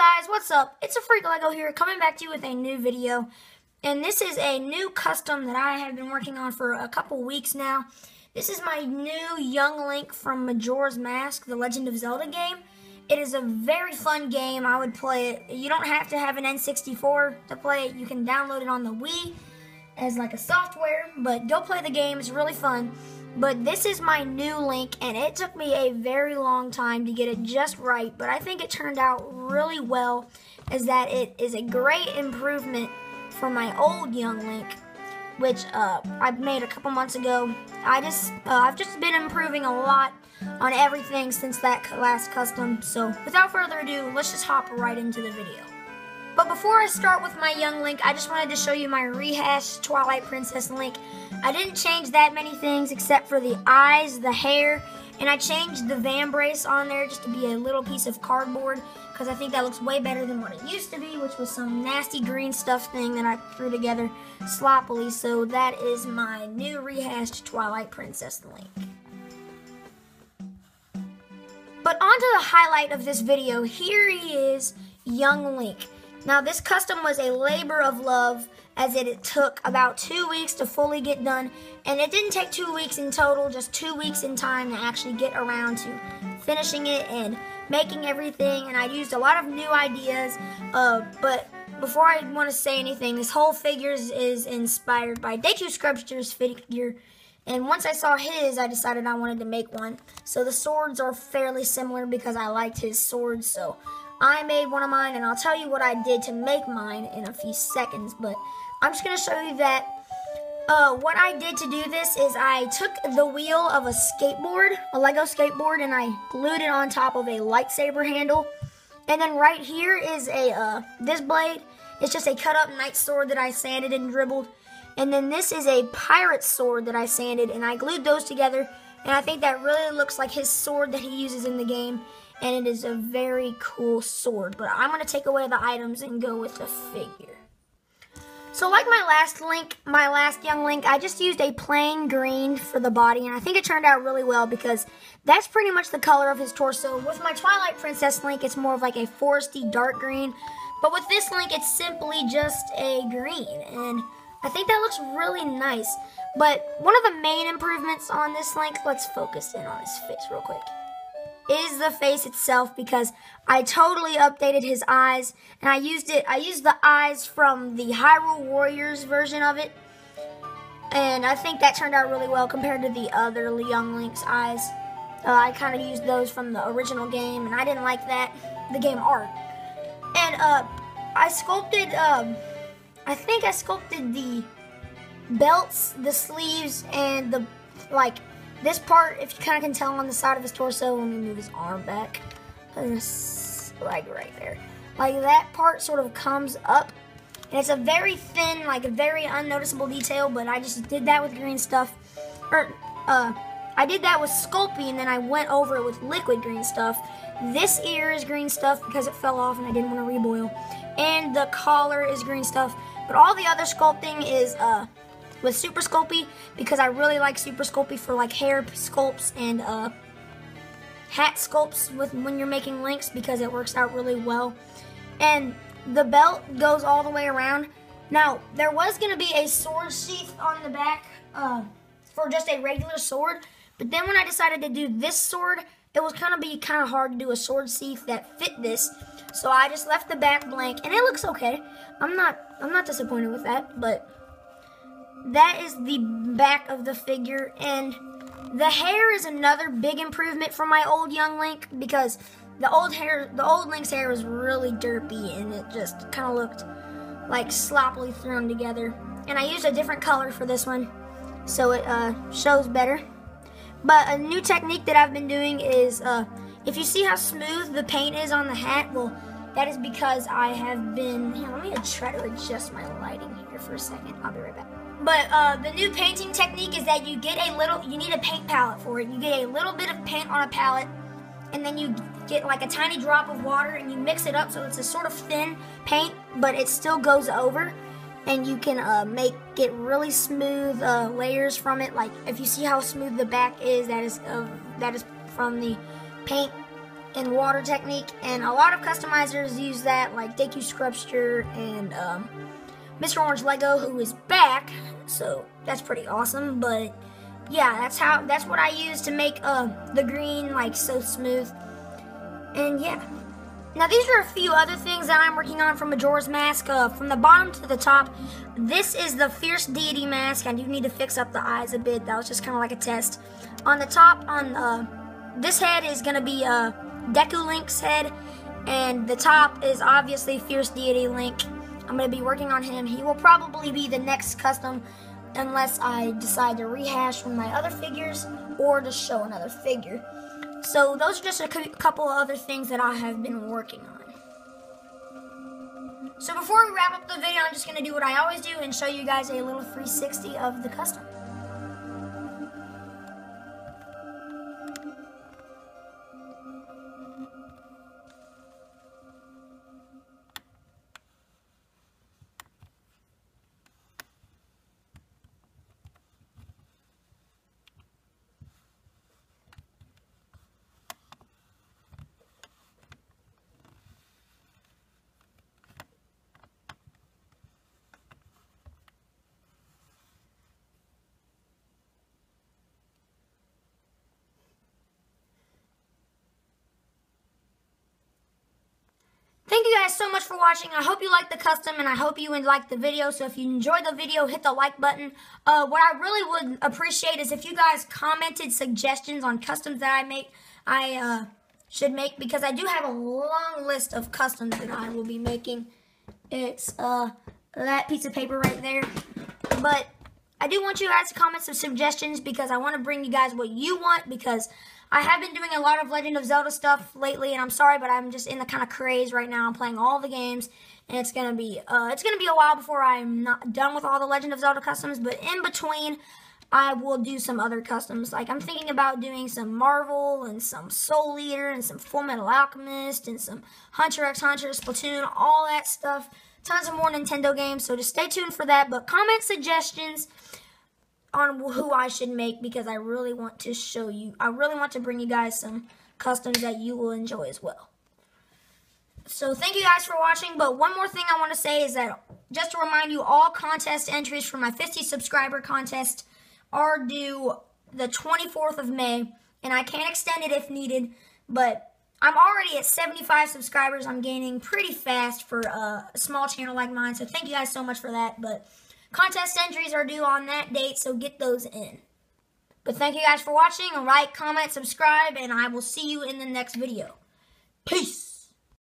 guys, what's up? It's a Freak Lego here, coming back to you with a new video. And this is a new custom that I have been working on for a couple weeks now. This is my new young Link from Majora's Mask, the Legend of Zelda game. It is a very fun game. I would play it. You don't have to have an N64 to play it. You can download it on the Wii as like a software, but go play the game. It's really fun. But this is my new Link, and it took me a very long time to get it just right, but I think it turned out really well, as that it is a great improvement from my old young Link, which I made a couple months ago. I've just been improving a lot on everything since that last custom, so without further ado, let's just hop right into the video. But before I start with my young Link, I just wanted to show you my rehashed Twilight Princess Link. I didn't change that many things except for the eyes, the hair, and I changed the vambrace on there just to be a little piece of cardboard because I think that looks way better than what it used to be, which was some nasty green stuff thing that I threw together sloppily. So that is my new rehashed Twilight Princess Link. But on to the highlight of this video. Here he is, young Link. Now, this custom was a labor of love, as it took about 2 weeks to fully get done, and it didn't take 2 weeks in total, just 2 weeks in time to actually get around to finishing it and making everything, and I used a lot of new ideas, but before I want to say anything, this whole figure is inspired by Deku Sculpture's figure, and once I saw his, I decided I wanted to make one. So the swords are fairly similar because I liked his swords, so I made one of mine, and I'll tell you what I did to make mine in a few seconds, but I'm just going to show you that what I did to do this is I took the wheel of a skateboard, a Lego skateboard, and I glued it on top of a lightsaber handle. And then right here is this blade. It's just a cut-up knight sword that I sanded and dribbled. And then this is a pirate sword that I sanded, and I glued those together. And I think that really looks like his sword that he uses in the game. And it is a very cool sword. But I'm going to take away the items and go with the figure. So like my last young Link, I just used a plain green for the body. And I think it turned out really well because that's pretty much the color of his torso. With my Twilight Princess Link, it's more of like a foresty dark green. But with this Link, it's simply just a green. And I think that looks really nice. But one of the main improvements on this Link, let's focus in on his face real quick, is the face itself, because I totally updated his eyes, and I used the eyes from the Hyrule Warriors version of it, and I think that turned out really well compared to the other young Link's eyes. I kind of used those from the original game, and I didn't like the game art. And I think I sculpted the belts, the sleeves, and the this part, if you kind of can tell on the side of his torso. Let me move his arm back. Like right there. Like that part sort of comes up. And it's a very thin, like a very unnoticeable detail, but I just did that with green stuff. I did that with Sculpey, and then I went over it with liquid green stuff. This ear is green stuff because it fell off and I didn't want to reboil. And the collar is green stuff. But all the other sculpting is with Super Sculpey, because I really like Super Sculpey for like hair sculpts and hat sculpts when you're making Links, because it works out really well. And the belt goes all the way around. Now, there was going to be a sword sheath on the back for just a regular sword, but then when I decided to do this sword, it was going to be kind of hard to do a sword sheath that fit this, so I just left the back blank, and it looks okay. I'm not disappointed with that, but that is the back of the figure. And the hair is another big improvement from my old young Link, because the old Link's hair was really derpy, and it just kind of looked like sloppily thrown together. And I used a different color for this one, so it shows better. But a new technique that I've been doing is, if you see how smooth the paint is on the hat, well, that is because I have been, here, let me try to adjust my lighting here for a second. I'll be right back. But the new painting technique is that you need a paint palette for it. You get a little bit of paint on a palette, and then you get like a tiny drop of water, and you mix it up so it's a sort of thin paint, but it still goes over, and you can get really smooth layers from it. Like if you see how smooth the back is, that is from the paint and water technique, and a lot of customizers use that, like Deku Scrubster and Mr. Orange Lego, who is back, so that's pretty awesome. But yeah, that's what I use to make the green like so smooth. And yeah, now these are a few other things that I'm working on from Majora's Mask. From the bottom to the top, this is the Fierce Deity Mask. I do need to fix up the eyes a bit. That was just kind of like a test. On the top, on this head is gonna be Deku Link's head, and the top is obviously Fierce Deity Link. I'm going to be working on him. He will probably be the next custom unless I decide to rehash one of my other figures or to show another figure. So those are just a couple of other things that I have been working on. So before we wrap up the video, I'm just going to do what I always do and show you guys a little 360 of the custom. Thank you guys so much for watching. I hope you liked the custom, and I hope you liked the video. So if you enjoyed the video, hit the like button. What I really would appreciate is if you guys commented suggestions on customs that I should make, because I do have a long list of customs that I will be making. It's that piece of paper right there. But I do want you guys to comment some suggestions, because I want to bring you guys what you want, because I have been doing a lot of Legend of Zelda stuff lately, and I'm sorry, but I'm just in the kind of craze right now. I'm playing all the games, and it's gonna be a while before I'm not done with all the Legend of Zelda customs. But in between, I will do some other customs. Like I'm thinking about doing some Marvel and some Soul Eater and some Full Metal Alchemist and some Hunter x Hunter, Splatoon, all that stuff. Tons of more Nintendo games. So just stay tuned for that. But comment suggestions on who I should make, because I really want to show you, I really want to bring you guys some customs that you will enjoy as well. So thank you guys for watching, but one more thing I want to say is that, just to remind you, all contest entries for my 50 subscriber contest are due the 24th of May, and I can extend it if needed, but I'm already at 75 subscribers. I'm gaining pretty fast for a small channel like mine, so thank you guys so much for that. But contest entries are due on that date, so get those in. But thank you guys for watching. Like, comment, subscribe, and I will see you in the next video. Peace!